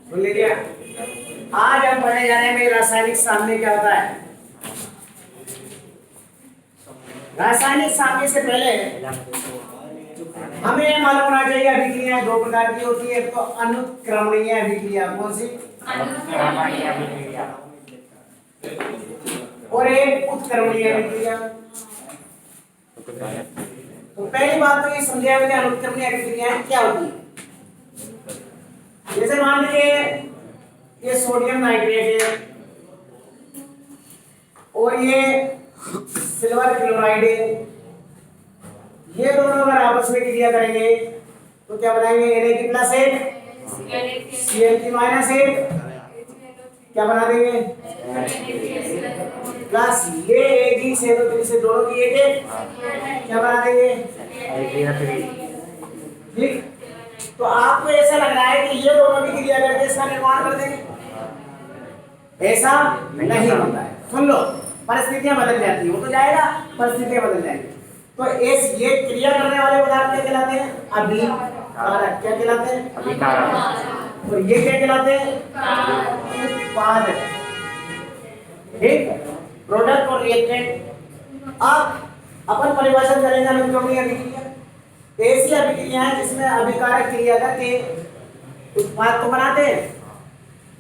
सुन लीजिए, आज हम पढ़ने जा रहे हैं रासायनिक सामने क्या होता है। रासायनिक सामने से पहले हमें मालूम होना चाहिए अभिक्रियाएं दो प्रकार की होती है। एक तो अनुत्क्रमणीय अभिक्रिया, कौन सी? अनुत्क्रमणीय अभिक्रिया। और एक उत्क्रमणीय अभिक्रिया। तो पहली बात तो ये समझे कि अनुत्क्रमणीय अभिक्रियाएं क्या होती है। जैसे मान लीजिए ये सोडियम नाइट्रेट है और ये सिल्वर क्लोराइड है। ये दोनों अगर आपस में क्रिया करेंगे तो क्या बनाएंगे? Na+8 Cl3-8 क्या बना देंगे? प्लस ये AgCO3 से दोनों की एक क्या बना देंगे? ठीक। तो आपको ऐसा लग रहा है कि ये दोनों की क्रिया करके इसका निर्माण कर देंगे, ऐसा नहीं होता है। सुन लो, परिस्थितियां बदल जाती है, वो तो जाएगा, परिस्थितियां बदल जाएंगी। तो ये क्रिया करने वाले पदार्थ क्या कहलाते हैं? अभिकारक। क्या कहलाते हैं? अभिकारक। और ये क्या कहलाते हैं? उत्पादक। ठीक, प्रोडक्ट और रिएक्टेंट। अब अपन परिभाषित करेंगे अनुक्रमणीय अभिक्रिया। ऐसी अभिक्रिया है जिसमें अभिकारक क्रिया करके उत्पाद तो बनाते हैं,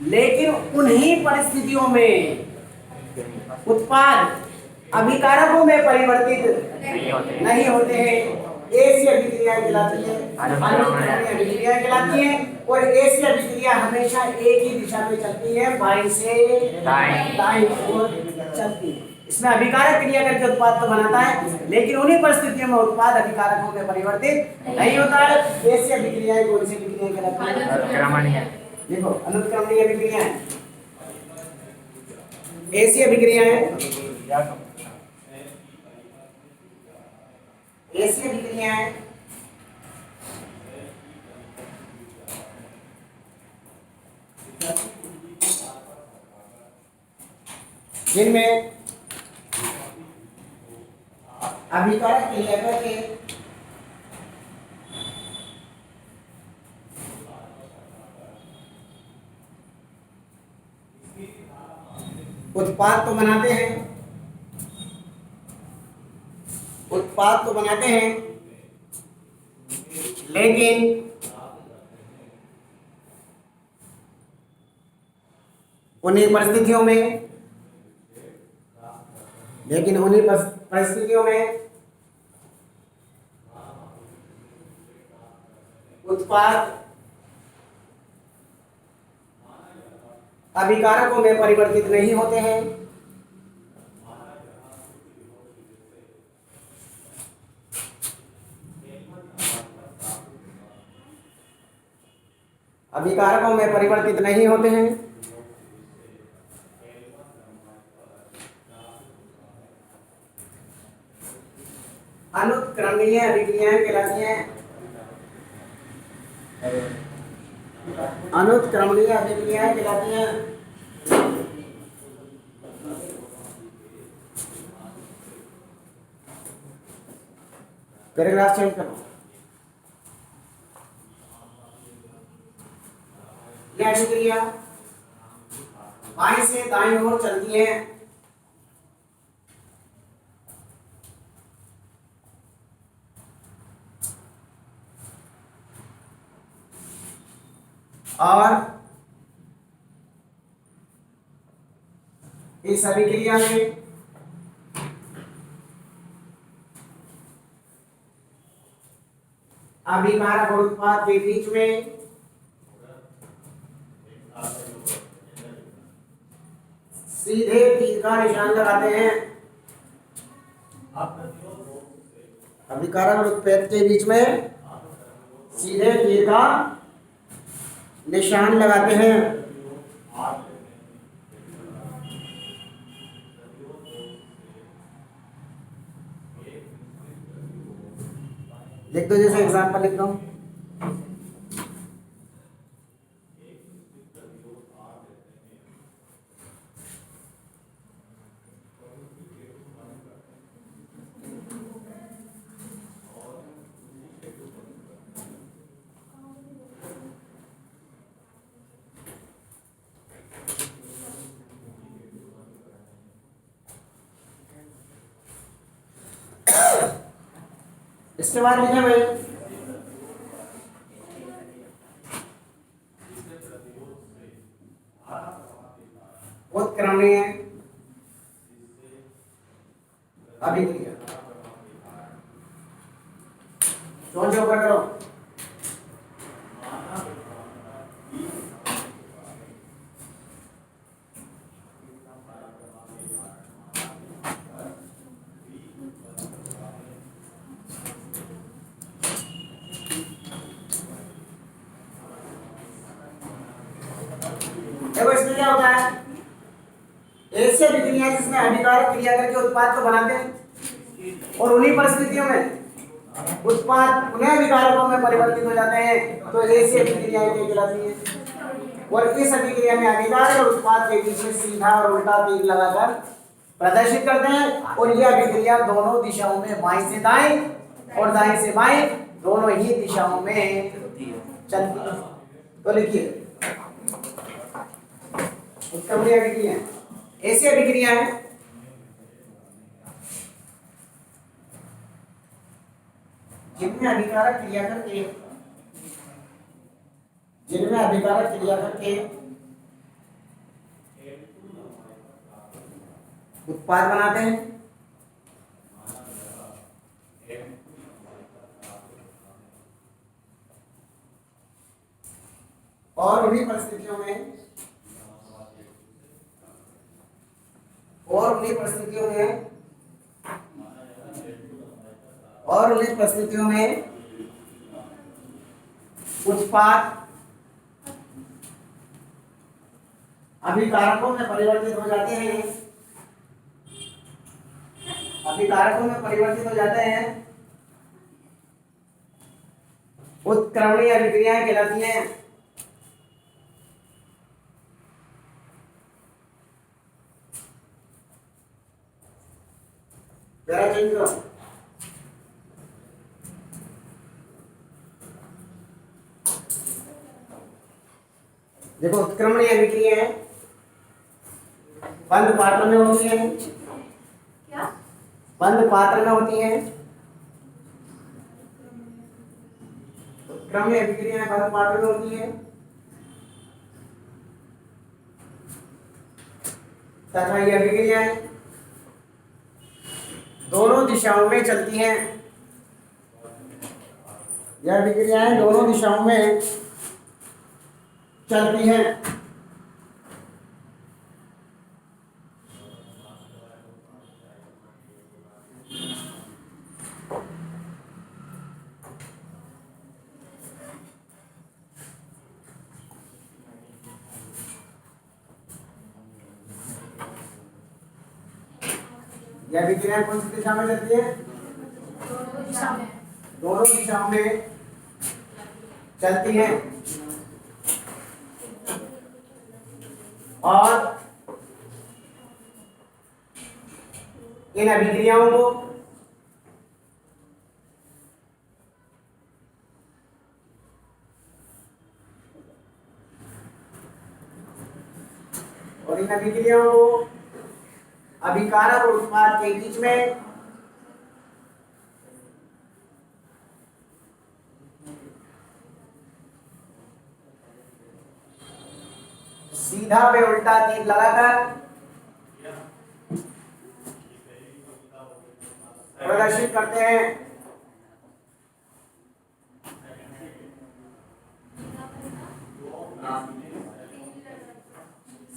लेकिन उन्हीं परिस्थितियों में उत्पाद अभिकारकों में परिवर्तित नहीं होते हैं। ऐसी अभिक्रियाएं कहलाती है अनुक्रमणीय अभिक्रियाएं कहलाती हैं। और ऐसी अभिक्रिया हमेशा एक ही दिशा में चलती है, बाईं से दाईं ओर चलती है। इसमें अभिकारक क्रिया करके उत्पाद तो बनाता है, लेकिन उन्हीं परिस्थितियों में उत्पाद अभिकारकों में परिवर्तित नहीं होता है। ऐसी अभिक्रियाएं कौन सी अभिक्रियाएं कहलाती हैं? अनुक्रमणीय। देखो, अनुक्रमणीय अभिक्रियाएं ऐसी अभिक्रियाएं जिनमें अभिकारक क्रिया करके उत्पाद तो बनाते हैं, लेकिन उन्हीं परिस्थितियों में उत्पाद अभिकारकों में परिवर्तित नहीं होते हैं। अभिकारकों में परिवर्तित नहीं होते हैं। अनुत्क्रमणीय अभिक्रियाएं कहलाती हैं। अनुत्क्रमणीय अभिक्रियाएं कहलाती हैं। पैराग्राफ चेंज करो। यह अभिक्रिया बाईं से दाईं ओर चलती है, और इस अभिक्रिया में अभिकारक और उत्पाद के बीच में सीधे तीर का निशान लगाते हैं। अभिकारक और उत्पाद के बीच में सीधे तीर का निशान लगाते हैं। लिख दो, जैसे एग्जाम्पल लिख दो। इसके बाद लिखे भाई उत्क्रमणीय अभिक्रिया। कौन से ऊपर करो? देखो इसमें क्या होता है, ऐसी अभिक्रिया जिसमें अभिकारक क्रिया करके उत्पाद को बनाते हैं और उन्हीं परिस्थितियों में उत्पाद पुनः अभिकारकों में परिवर्तित हो जाते हैं, तो ऐसी अभिक्रियाएं कहलाती हैं। और इस अभिक्रिया में अभिकारक और उत्पाद के बीच में सीधा और उल्टा तीर लगाकर प्रदर्शित करते हैं, और यह अभिक्रिया दोनों दिशाओं में, बाएं से दाएं और दाएं से बाएं, दोनों ही दिशाओं में चलती है। तो लिखिए उत्क्रमणीय अभिक्रिया ऐसी अभिक्रिया है जिनमें अभिकारक क्रिया करके उत्पाद बनाते हैं, और उन्हीं परिस्थितियों में उत्पाद अभिकारकों में परिवर्तित हो जाते हैं, उत्क्रमणीय अभिक्रियाएं कहलाती हैं। देखो उत्क्रमणीय अभिक्रियाएं बंद पात्र में होती हैं। क्या? बंद पात्र में होती हैं। उत्क्रमणीय अभिक्रियाएं बंद पात्र में होती हैं तथा ये अभिक्रियाएं दोनों दिशाओं में चलती हैं। यह अभिक्रियाएं दोनों दिशाओं में चलती हैं। यह अभिक्रिया कौन सी दिशा में चलती है? दोनों दिशाओं में चलती हैं। और इन अभिक्रियाओं को अभिकारक और उत्पाद के बीच में सीधा व उल्टा तीर लगाकर प्रदर्शित करते हैं।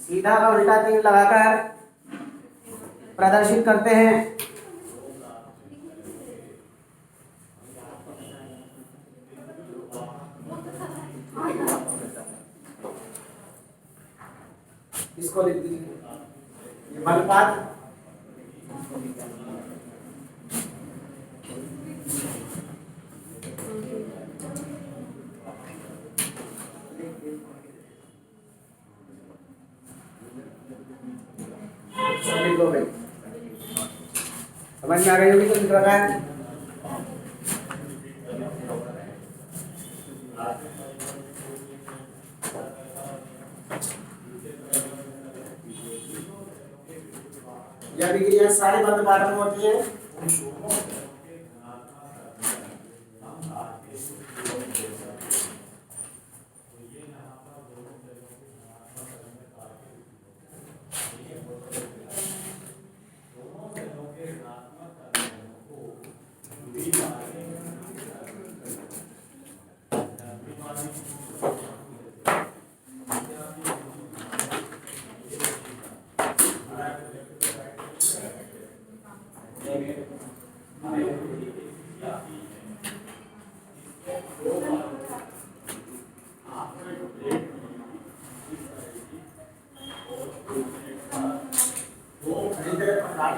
सीधा व उल्टा तीर लगाकर प्रदर्शित करते हैं। इसको लिख दीजिए, ये बलपात लिख लो भाई, समझ में आ गई होगी। तो लिख रखा है यह अभिक्रिया सारी बंद पात्र में होती है। वो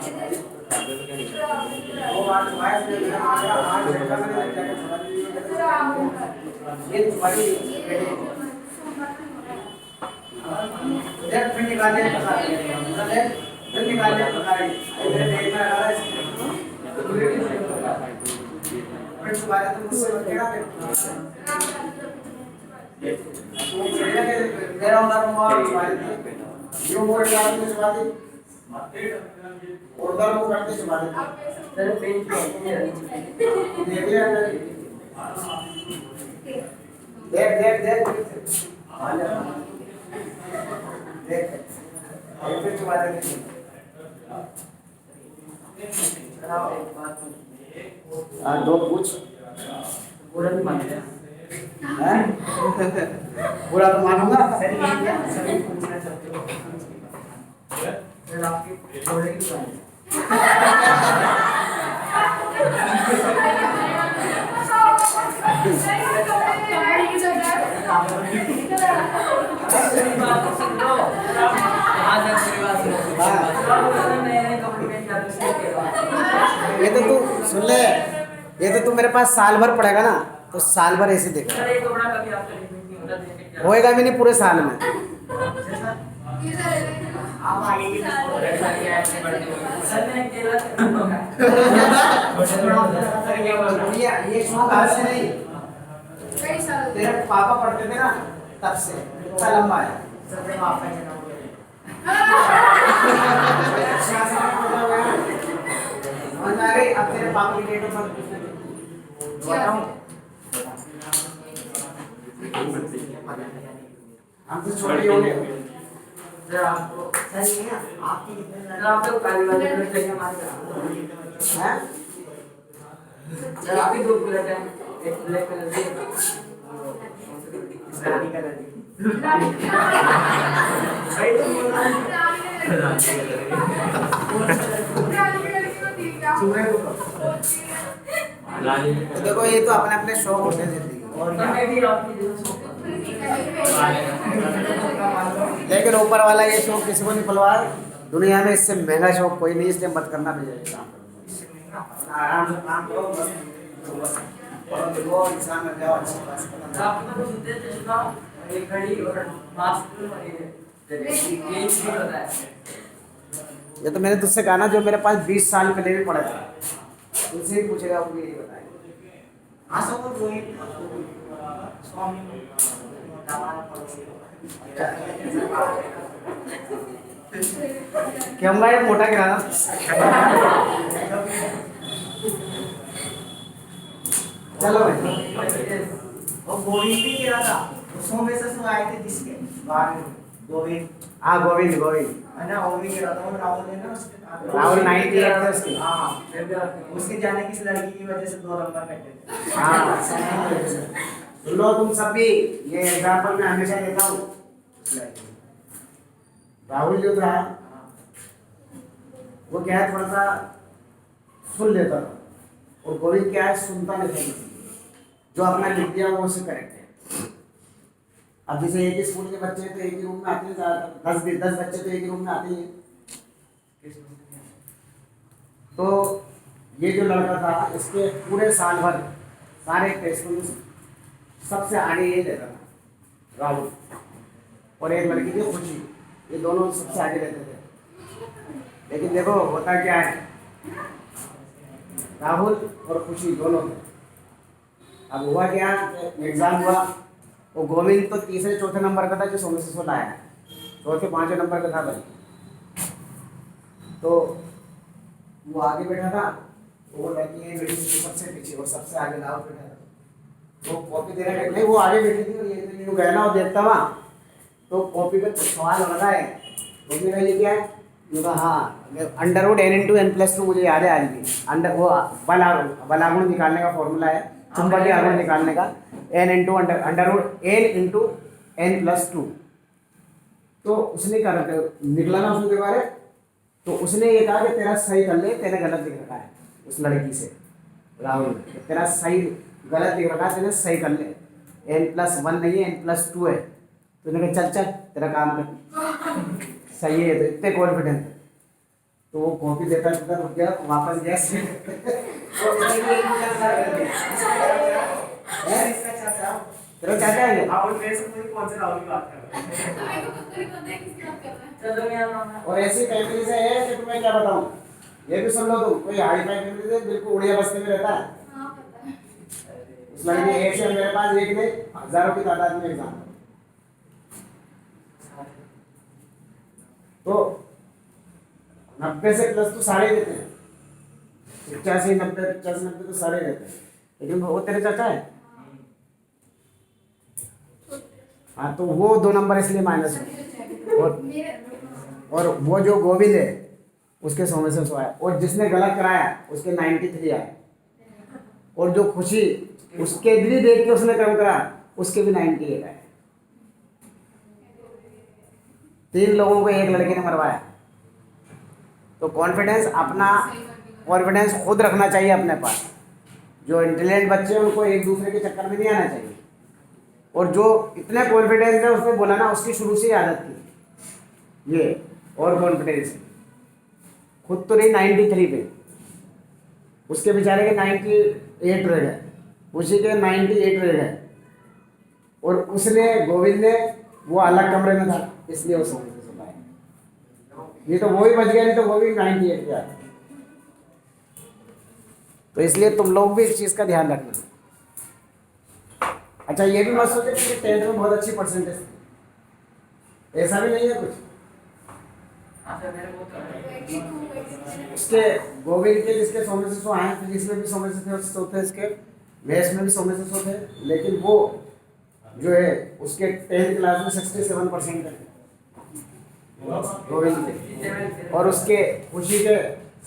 बात वाइस में हमारा आज का मैंने जाके छोड़ा ये तुम्हारी फिर निकालने फिर निकालने इधर देखना आ रहा है फिर सुबह तो मुझसे क्या मेरा उधर मोबाइल सुबह यो मोड़ निकालने सुबह और उधर वो करते सुबह तेरे पेन देख देख देख देख फिर सुबह दो पूछ पूरा भी मान लिया हैं पूरा तो मानूंगा सही नहीं क्या सभी पूछना चाहते हो फिर आपकी थोड़े की बात ये तो तू सुन ले ये तो तू मेरे पास साल भर पड़ेगा ना तो साल भर ऐसे देखेगा होएगा भी नहीं पूरे साल में ये शौक आज से नहीं तेरे पापा पढ़ते थे ना तब से इतना लंबा है अब तेरे पापा की डेट ऑफ बर्थ बताऊं हम तो छोटे होंगे आपको सही है आपकी आप तो काली वाले में चाहिए हमारे हैं आपकी दो बुलेट है एक ब्लैक कलर की रानी कलर की सही तो बोल रहा है देखो ये तो अपने अपने शौक होते हैं जिंदगी और लेकिन ऊपर वाला ये शौक किसी को नहीं पलवा दुनिया में इससे महंगा शौक कोई नहीं इसलिए मत करना भी आराम से काम करो और देखो इंसान में जाओ अच्छी बात एक घड़ी और मास्क ये तो मैंने तुझसे कहा ना जो मेरे पास 20 साल पहले भी पड़ा था तुझसे ही पूछेगा वो यही बताएंगे आसो को कोई स्वामी क्या होगा ये मोटा गिराना चलो भाई और गोविंद भी गिरा था उसमें में से आए थे जिसके गोविंद हाँ गोविंद गोविंद है ना वो भी गिरा था राहुल ने ना उसके राहुल 98 थे उसके हाँ उसके जाने की लड़की की वजह से 2 नंबर कटे हाँ सुन लो तुम सब भी ये एग्जांपल मैं हमेशा देता हूँ राहुल जो था वो क्या है थोड़ा सा सुन लेता था और गोविंद क्या है सुनता नहीं था जो अपना लिख दिया वो उससे करेक्ट है अब जैसे एक ही स्कूल के बच्चे तो एक ही रूम में आते हैं ज़्यादातर 10 बच्चे तो एक ही रूम में आते ही हैं तो ये जो लड़का था इसके पूरे साल भर सारे टेस्ट में सबसे आगे ये रहता था राहुल और एक लड़की थी खुशी ये दोनों सबसे आगे रहते थे लेकिन देखो होता क्या है राहुल और खुशी दोनों थे अब हुआ क्या एग्जाम हुआ वो गोविंद तो तीसरे चौथे नंबर का था जो 16 लाया है चौथे 5वें नंबर का था भाई तो वो आगे बैठा था वो लड़की है बैठी थी सबसे पीछे और सबसे आगे राहुल बैठा था तो कॉपी देने के नहीं वो आगे बैठी थी और ये यूँ गया ना और देखता हुआ तो कॉपी पे सवाल लगा है तो मेरा ये क्या है हाँ अंडरवुड n/n+2 मुझे याद है आज भी अंडर वो बलागुण निकालने का फॉर्मूला है चुंबकीय आघूर्ण निकालने का n/अंडरवुड n+2 तो उसने क्या निकला ना उसने बारे तो उसने ये कहा कि तेरा सही कर ले तेरे गलत लिख रखा है उस लड़की से राहुल ने तेरा सही गलत लिख रखा है तेरे सही कर ले n+1 नहीं है n+2 है तो उन्होंने कहा चल चल तेरा काम कर सही है तो इतने कॉन्फिडेंट तो वो कॉपी देता देता रुक गया, वापस गया तेरा चाचा है ये? और ऐसी फैमिली से है कि तुम्हें क्या बताऊं, ये भी सुन लो तुम, कोई हाई फाई फैमिली से बिल्कुल उड़िया बस्ती में रहता है। उस लड़के एक से मेरे पास एक नहीं हजारों की तादाद में एग्जाम, तो 90 से प्लस तो सारे देते हैं, 85 90 85 90 तो सारे रहते हैं, लेकिन वो तेरे चाचा है। हाँ, तो वो 2 नंबर इसलिए माइनस है। और वो जो गोविंद है उसके 100 में से 100 आया, और जिसने गलत कराया उसके 93 आए, और जो खुशी उसके भी देख के उसने कम करा उसके भी 98 आए। 3 लोगों को एक लड़के ने मरवाया। तो कॉन्फिडेंस, अपना कॉन्फिडेंस खुद रखना चाहिए अपने पास। जो इंटेलिजेंट बच्चे हैं उनको एक दूसरे के चक्कर में नहीं आना चाहिए, और जो इतने कॉन्फिडेंस है उसने बोला ना उसकी शुरू से ही आदत थी ये, और कॉन्फिडेंस खुद तो नहीं 93 पे, उसके बेचारे के 98 रह गए, उसी के 98 रह गए, और उसने गोविंद ने वो अलग कमरे में था इसलिए वो समझ से सुनाया। ये तो वो ही बच गया, नहीं तो वो भी 98 गया। तो इसलिए तुम लोग भी इस चीज़ का ध्यान रखना। अच्छा, ये भी मत सोचो कि 10th में बहुत अच्छी परसेंटेज थी, ऐसा भी नहीं है कुछ। उसके गोविंद के जिसके 100 में से 100 आए, फिजिक्स में भी 100 में से 100 थे, इसके मैथ्स में भी 100 में से 100 थे, लेकिन वो जो है उसके 10th क्लास में 67% है गोविंद के, और उसके खुशी के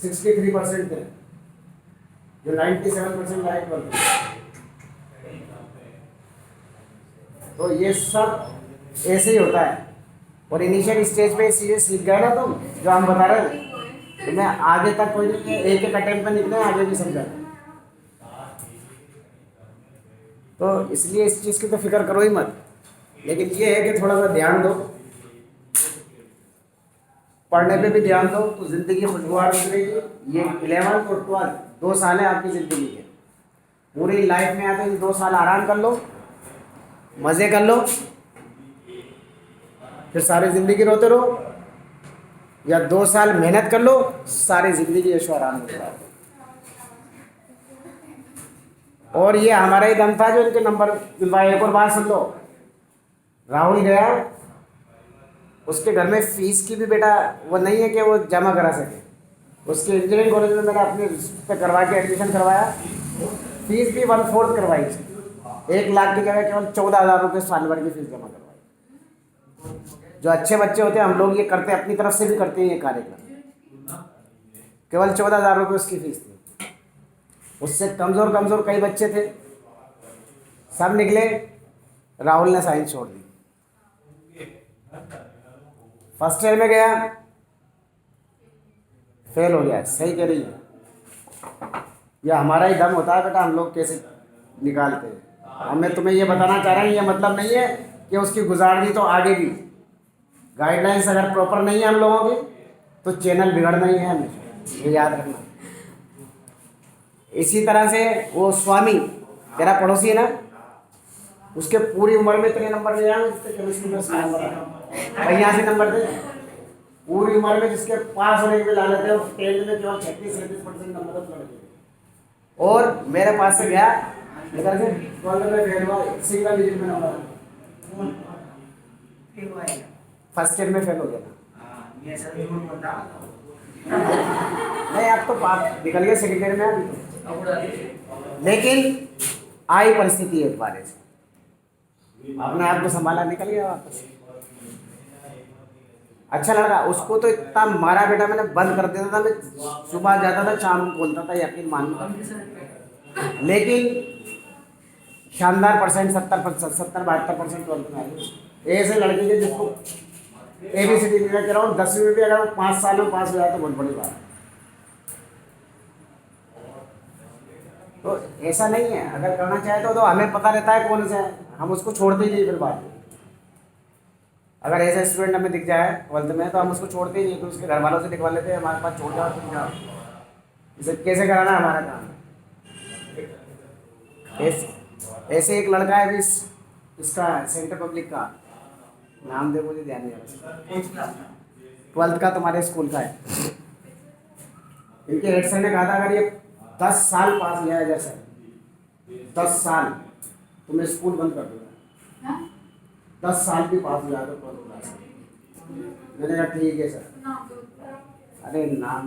63% थे, जो 97% लाए 12th में। तो ये सब ऐसे ही होता है, और इनिशियल स्टेज पे चीज़ें सीख गए ना तुम, जो हम बता रहे हैं, तो मैं आगे तक कोई नहीं, एक एक अटेम्प्ट में निकले आगे भी समझा। तो इसलिए इस चीज़ की तो फिक्र करो ही मत, लेकिन ये है कि थोड़ा सा ध्यान दो, पढ़ने पे भी ध्यान दो तो ज़िंदगी खुशगवार गुजरेगी। ये 11th और 12th 2 साल है आपकी ज़िंदगी के, पूरी लाइफ में आते हैं 2 साल आराम कर लो, मज़े कर लो, फिर सारी ज़िंदगी रोते रहो, या 2 साल मेहनत कर लो, सारी ज़िंदगी ऐशो आराम हो जाए। और ये हमारा ही दम था जो इनके नंबर दिलवाए। एक और बात सुन लो, राहुल गया, उसके घर में फीस की भी बेटा वो नहीं है कि वो जमा करा सके। उसके इंजीनियरिंग कॉलेज में मैंने अपने पे करवा के एडमिशन करवाया, फीस भी 1/4 करवाई, 1 लाख की जगह केवल 14,000 रुपये साल भर की फीस जमा करवाई। जो अच्छे बच्चे होते हैं, हम लोग ये करते अपनी तरफ से भी करते हैं ये कार्यक्रम, केवल 14,000 रुपये उसकी फीस थी। उससे कमज़ोर कमज़ोर कई बच्चे थे, सब निकले, राहुल ने साइंस छोड़ दी। फर्स्ट ईयर में गया, फेल हो गया। सही कह रही है, यह हमारा ही दम होता है बेटा, हम लोग कैसे निकालते हैं। मैं तुम्हें ये बताना चाह रहा हूँ, ये मतलब नहीं है कि उसकी गुजार दी तो आगे भी गाइडलाइंस अगर प्रॉपर नहीं है हम लोगों की तो चैनल बिगड़ना ही है हमेशा, ये याद रखना। इसी तरह से वो स्वामी तेरा पड़ोसी है ना, उसके पूरी उम्र में इतने नंबर ले आए, जिसके केमिस्ट्री में नंबर आए, यहाँ से नंबर थे। पूरी उम्र में जिसके पास होने की लालच है, 10th में केवल 36-37% नंबर लड़के, और मेरे पास से गया निकल के 12th में फेल हुआ, सिंगल डिजिट में नंबर, फर्स्ट ईयर में फेल हो गया था। नहीं, अब तो बात निकल गया सेकेंड ईयर में अभी तो, लेकिन आई परिस्थिति एक बार से अपने आप को संभाला, निकल गया वापस। अच्छा लगा उसको, तो इतना मारा बेटा, मैंने बंद कर देता था, मैं सुबह जाता था शाम को बोलता था, यकीन मानना। लेकिन शानदार परसेंट 70-72% 12th में आए। ऐसे लड़के के जिसको ABCD मैं कह रहा हूँ 10वीं में भी अगर वो 5 साल में पास हो जाए तो बहुत बड़ी बात है। तो ऐसा नहीं है, अगर करना चाहे तो हमें पता रहता है कौन सा है, हम उसको छोड़ते ही नहीं फिर बाद में। अगर ऐसा स्टूडेंट हमें दिख जाए 12th में तो हम उसको छोड़ते ही नहीं, तो उसके घर वालों से लिखवा लेते हैं, हमारे पास छोड़ जाओ तुम जाओ। इसे कैसे कराना है हमारा काम। ऐसे ऐसे एक लड़का है भी इसका सेंटर पब्लिक का नाम दे, मुझे ध्यान नहीं आ रहा, 12th का तुम्हारे स्कूल का है। इनके हेड सर ने कहा था अगर ये 10 साल पास लिया है, जैसे 10 साल तो मैं स्कूल बंद कर दूंगा। 10 साल भी पास लिया तो कर दूंगा। मैंने कहा ठीक है सर। अरे नाम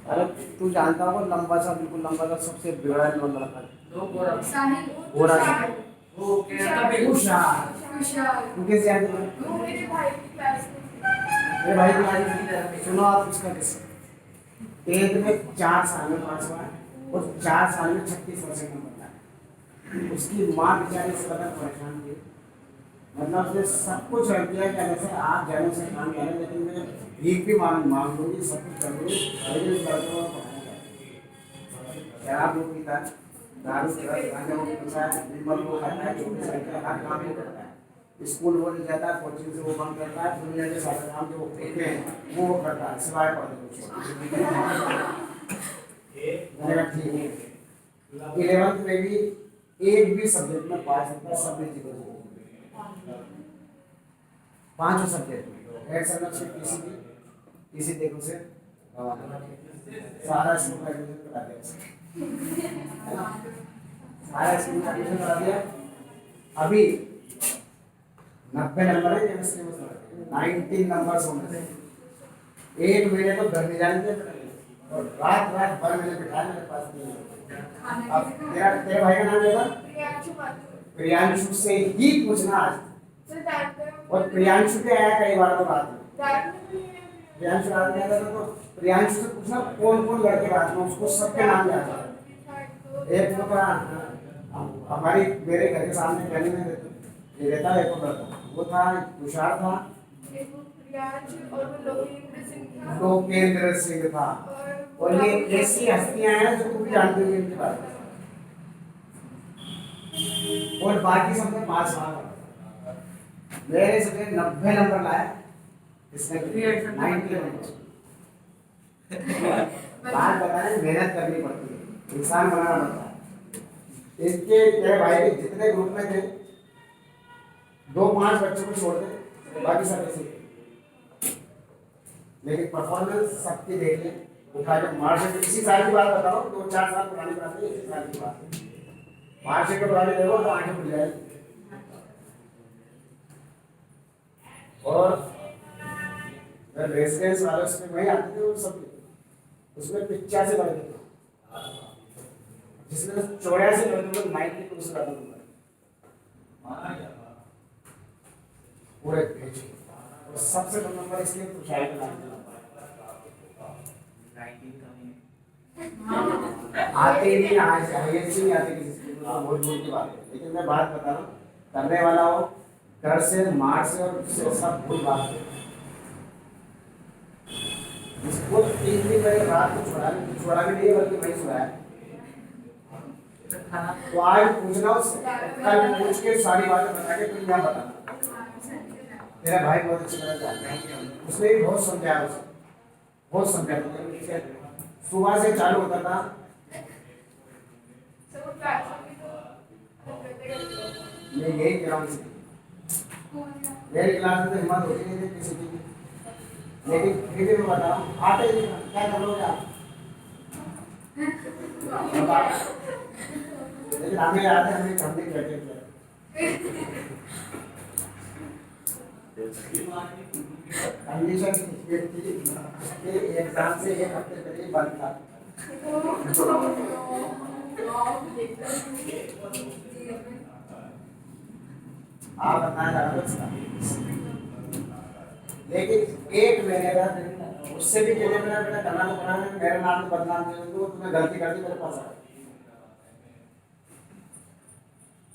अरे तू जानता होगा, लंबा सा, बिल्कुल लंबा सा, सबसे बिगड़ा लड़का गोरा सा। तू कैसे जानते हो? मेरे भाई की क्लास सुनो आप उसका किस्सा। 10th में 4 साल में पास हुआ है और 4 साल में 36% नंबर लाया। उसकी माँ बेचारी इस कदर परेशान थी, मतलब उसने सब कुछ रख दिया कि ऐसे आप जाने से काम करें, लेकिन मैं भीख भी मांग लूँगी, सब कुछ करूँगी, लेकिन इस लड़के को पढ़ाना चाहिए। शराब वो पीता है, दारू पीता है, गांजा वो पीता है, विमल वो खाता है, 24 घंटे का हर काम वो करता है। स्कूल वो नहीं जाता, कोचिंग से वो बंद करता है, दुनिया के सारे काम जो वो करते हैं वो करता है, सिवाय पढ़ने ठीक है। 11th में भी एक भी सब्जेक्ट में पास होता है, सब में जीरो 5 सब्जेक्ट हेड सर से किसी देखो से सारा स्कूल का एडमिशन करा दिया, सारा स्कूल का एडमिशन करा दिया। अभी 90 नंबर है, 19 नंबर होने थे। 1 महीने तो घर में जाने थे और रात रात भर मैंने बिठाया मेरे पास नहीं। अब तेरे भाई का नाम लेगा प्रियांशु से ही पूछना आज, और प्रियांशु के आया कई बार तो रात में, प्रियांशु रात में आता तो प्रियांशु से पूछना कौन कौन लड़के रात में, उसको सबके नाम याद है। एक तो हमारी मेरे घर के सामने गली में रहता है, एक लड़का वो था, तुषार था, लोकेंद्र सिंह था, और ये ऐसी हस्तियां हैं जो तुम भी जानते हो इनके बारे में, और बाकी सबने 5 मार्क मेरे से 90 नंबर लाया, इसने 90 नंबर। बात बताएं, मेहनत करनी पड़ती है, इंसान बनाना पड़ता है। इसके तेरे भाई के जितने ग्रुप में थे 2-5 बच्चों को छोड़ दे, बाकी सब ऐसे, लेकिन परफॉर्मेंस सबकी देख ले, उठा के मार्कशीट, इसी साल की बात बताओ, 2-4 साल पुरानी बात है, इसी साल की बात है, मार्कशीट को वाले देखो तो आंखें खुल जाएगी। और रेजिडेंस वाले उसमें वही आते थे, वो सब उसमें 85 लड़के थे, जिसमें 84 लड़के को 90 पुरुष का नंबर पूरे भेज, और सबसे कम नंबर इसलिए तो शायद आते नहीं, आज हाईएस्ट नहीं आते किसी स्कूल में, बहुत दूर की बात है। लेकिन मैं बात बता रहा हूँ, करने वाला हो घर से, मार से और से सब भूल बात है। इसको 3 दिन पहले रात को छोड़ा भी नहीं, बल्कि वही सोया है। तो आज पूछना उससे, कल पूछ के सारी बातें बता के फिर यहाँ बताना। मेरा भाई बहुत अच्छी तरह जानता है, उसने भी बहुत समझाया, उसे बहुत समझाया। सुबह से चालू होता था, मैं यही कह रहा हूँ, मेरी क्लास में तो हिम्मत होती नहीं थी किसी की, लेकिन फिर भी मैं बता रहा हूँ, आते ही क्या कर लोगे आप, लेकिन हमें याद है हमें कंप्लीट करके किया। कंडीशन ये थी कि एग्जाम से 1 हफ्ते पहले बंद था। आप बताएं, लेकिन 1 महीने बाद उससे भी कहने मेरा बेटा करना तो बना है, मेरा नाम तो बदनाम दे दो, तुम्हें गलती कर दी मेरे पास आ,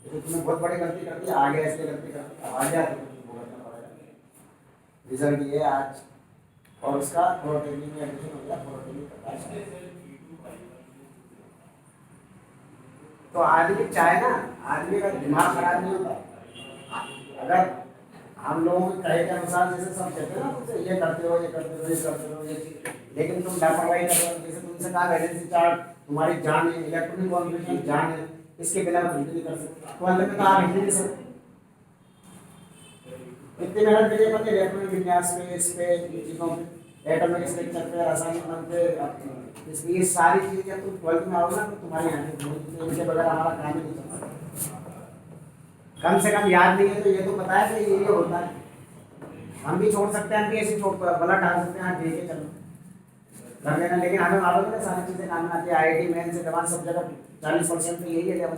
तो तुमने बहुत बड़ी गलती कर दी, आगे ऐसे गलती कर दी, आ गया तो भुगतना पड़ेगा। रिजल्ट ये आज, और उसका पॉलिटेक्निक में एडमिशन हो गया, पॉलिटेक्निक का तो आदमी चाहे ना, आदमी का दिमाग खराब नहीं होता। अगर हम लोगों के कहे के अनुसार जैसे सब कहते हैं ना, तुमसे ये करते हो, ये करते हो, ये करते हो, ये चीज, लेकिन तुम लापरवाही कर रहे हो। जैसे तुमसे कहा वैलेंसी चार्ट तुम्हारी जान है, इलेक्ट्रॉनिक कॉम्पिटिशन जान है, इसके बिना कुछ भी नहीं कर सकते। तो अंत में तो आप हिंदी नहीं सकते। इतनी मेहनत करिए अपने इलेक्ट्रॉनिक विन्यास पे, इस पे, इन चीज़ों पे, एटॉमिक स्ट्रक्चर पे, रासायनिक मन पे, इसलिए ये सारी चीज़ें जब तुम 12th में आओ ना तो तुम्हारी इनके बगैर हमारा काम ही नहीं चलता। कम से कम याद नहीं है तो ये तो पता है कि ये होता है। हम भी छोड़ सकते हैं, हम भी ऐसे छोड़ बला डाल सकते हैं, हाँ ठीक है चलो कर लेना, लेकिन हमें मालूम है ना सारी चीज़ें काम में आती है। IIT मेन से जवान सब जगह 40% तो यही है लेवल,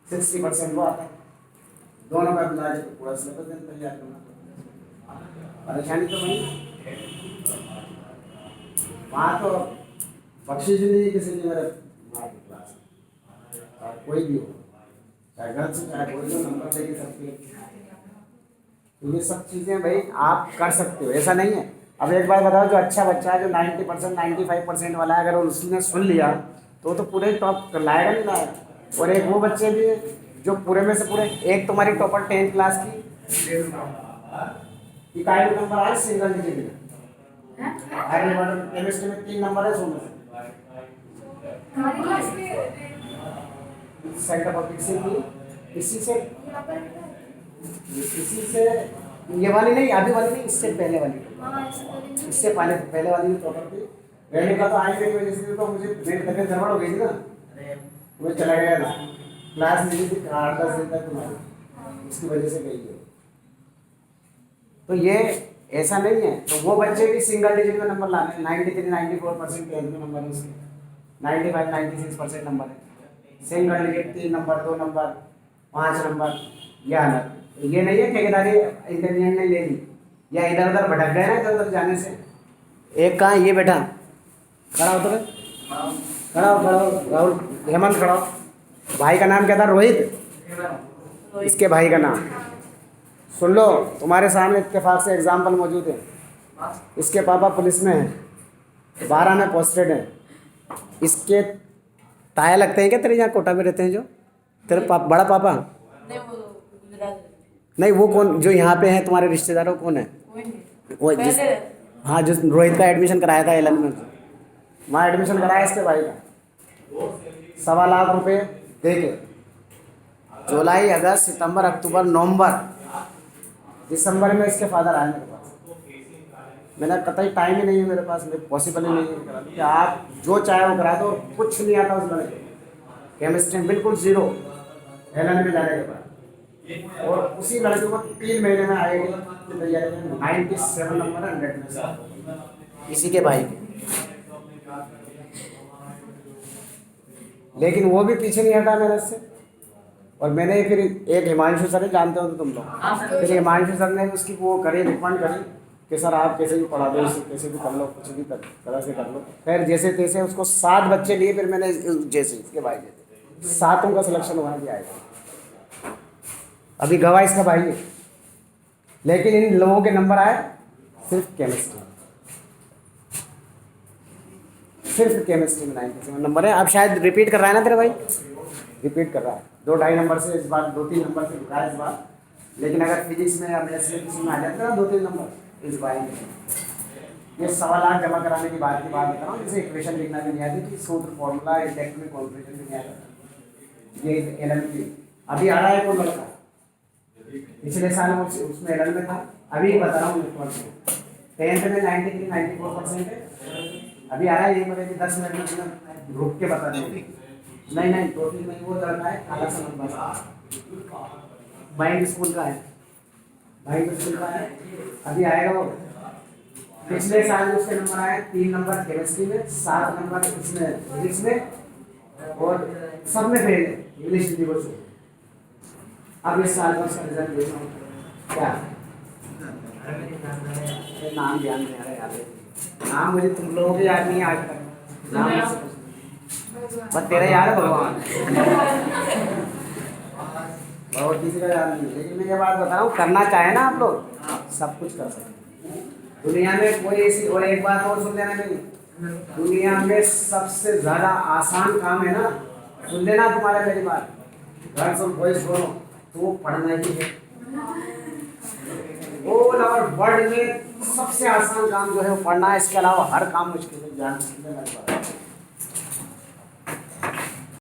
60% वो आता है। दोनों का मिला के पूरा सिलेबस दिन तैयार करना, परेशानी तो वही। वहाँ तो बख्शिश ही नहीं किसी की, मेरे क्लास कोई भी हो, चाहे घर से चाहे कोई भी नंबर देके सकती है। तो ये सब चीज़ें भाई आप कर सकते हो, ऐसा नहीं है। अब एक बार बताओ, जो अच्छा बच्चा है, जो 90% 95% वाला है, अगर उसने सुन लिया तो पूरे टॉप लाएगा नहीं लाएगा। और एक वो बच्चे भी हैं जो पूरे में से पूरे, एक तुम्हारी टॉपर 10th क्लास की इकाई नंबर आए सिंगल डिजिट में, केमिस्ट्री में 3 नंबर है सोने सेंटर ऑफ इसी से ये वाली नहीं, अभी वाली नहीं, इससे पहले वाली, इससे पहले वाली प्रॉपर्टी रहने का तो आई मेरी वजह से, तो मुझे मेरी तबियत गड़बड़ हो गई थी ना, मुझे चला गया था क्लास मिली थी 8-10 दिन तक तुम्हारी, इसकी वजह से गई है। तो ये ऐसा नहीं है। तो वो बच्चे भी सिंगल डिजिट में नंबर लाने, 93-94% के नंबर है उसके, 95-96% नंबर है। Single digit 3 number, 2 number, 5 number, या अलग। ये नहीं है ठेकेदारी इंटेलिजेंट ने ले ली या इधर उधर भटक गए ना, इधर उधर जाने से। एक कहाँ ये बैठा, खड़ा हो तो खड़ा हो राहुल, हेमंत खड़ा हो। भाई का नाम क्या था? रोहित, इसके भाई का नाम सुन लो, तुम्हारे सामने इत्तेफाक से एग्जाम्पल मौजूद है। इसके पापा पुलिस में हैं, 12 में पोस्टेड हैं। इसके ताया लगते हैं क्या तेरे, यहाँ कोटा में रहते हैं जो तेरे बड़ा पापा? नहीं, वो कौन जो यहाँ पे है तुम्हारे रिश्तेदारों, कौन है वो जिस, हाँ, जो रोहित का एडमिशन कराया था 11 में, वहाँ एडमिशन कराया इसके भाई का, 1.25 लाख रुपए दे के। जुलाई, अगस्त, सितंबर, अक्टूबर, नवंबर, दिसंबर में इसके फादर आए मेरे पास। मैंने कतई टाइम ही नहीं है मेरे पास, पॉसिबल ही नहीं है कि आप जो चाहे वो करा दो। कुछ नहीं आता उस लड़के, केमिस्ट्री बिल्कुल 0 LN में जाने के बाद। और उसी लड़के को 3 महीने में IIT की तैयारी में 97 नंबर 100 में से, इसी के भाई के। लेकिन वो भी पीछे नहीं हटा मेरे से। और मैंने फिर एक हिमांशु सर, जानते हो तो तुम लोग, फिर हिमांशु सर ने उसकी वो करी, रिकमेंड करी कि सर आप कैसे भी पढ़ा दो, इसे कैसे भी कर लो, कुछ भी तरह से कर लो। फिर जैसे तैसे उसको 7 बच्चे लिए, फिर मैंने जैसे इसके भाई जैसे 7 का सिलेक्शन वहाँ भी आएगा। अभी गवाह इसका भाई है, लेकिन इन लोगों के नंबर आए सिर्फ केमिस्ट्री में 97 नंबर है। अब शायद रिपीट कर रहा है ना तेरा भाई, रिपीट कर रहा है 2-2.5 नंबर से, इस बार 2-3 नंबर से रुका है इस बार। लेकिन अगर फिजिक्स में या मैथमेटिक्स में आ जाता है ना 2-3 नंबर इस बार, ये 1.25 लाख जमा कराने की बात बता रहा हूँ। जैसे इक्वेशन लिखना भी नहीं आती, सूत्र फॉर्मूला इलेक्ट्रॉनिक कॉन्फ़िगरेशन भी नहीं आता, ये LN की। अभी आ रहा है कौन लड़का, पिछले साल उसमें LN में था, अभी बता रहा हूँ 10th में 93-94% है। अभी आ रहा है, ये मतलब 10 मिनट में रुक के बता देंगे। नहीं टोटल में वो लड़का है, काला सा नंबर, बाइंग स्कूल का है, अभी आएगा वो। पिछले साल उसके नंबर आए 3 नंबर केमिस्ट्री में, 7 नंबर इसमें फिजिक्स में, और सब में फेल है इंग्लिश हिंदी को छोड़। अब इस साल का उसका रिजल्ट देखा हूँ क्या, नाम ध्यान नहीं आ रहा यार, नाम मुझे तुम लोगों के याद नहीं है आज तक, नाम बस तेरा याद है भगवान, बहुत किसी का याद नहीं। लेकिन मैं ये बात बता रहा हूँ, करना चाहे ना आप लोग सब कुछ कर सकते हैं दुनिया में। कोई ऐसी, और एक बात और सुन लेना मेरी, दुनिया में सबसे ज़्यादा आसान काम है ना सुन लेना तुम्हारे मेरी बात, गर्ल्स और बॉयज दोनों, तो पढ़ना ही है। ऑल ओवर वर्ल्ड में सबसे आसान काम जो है वो पढ़ना है, इसके अलावा हर काम मुश्किल है, ध्यान से समझना।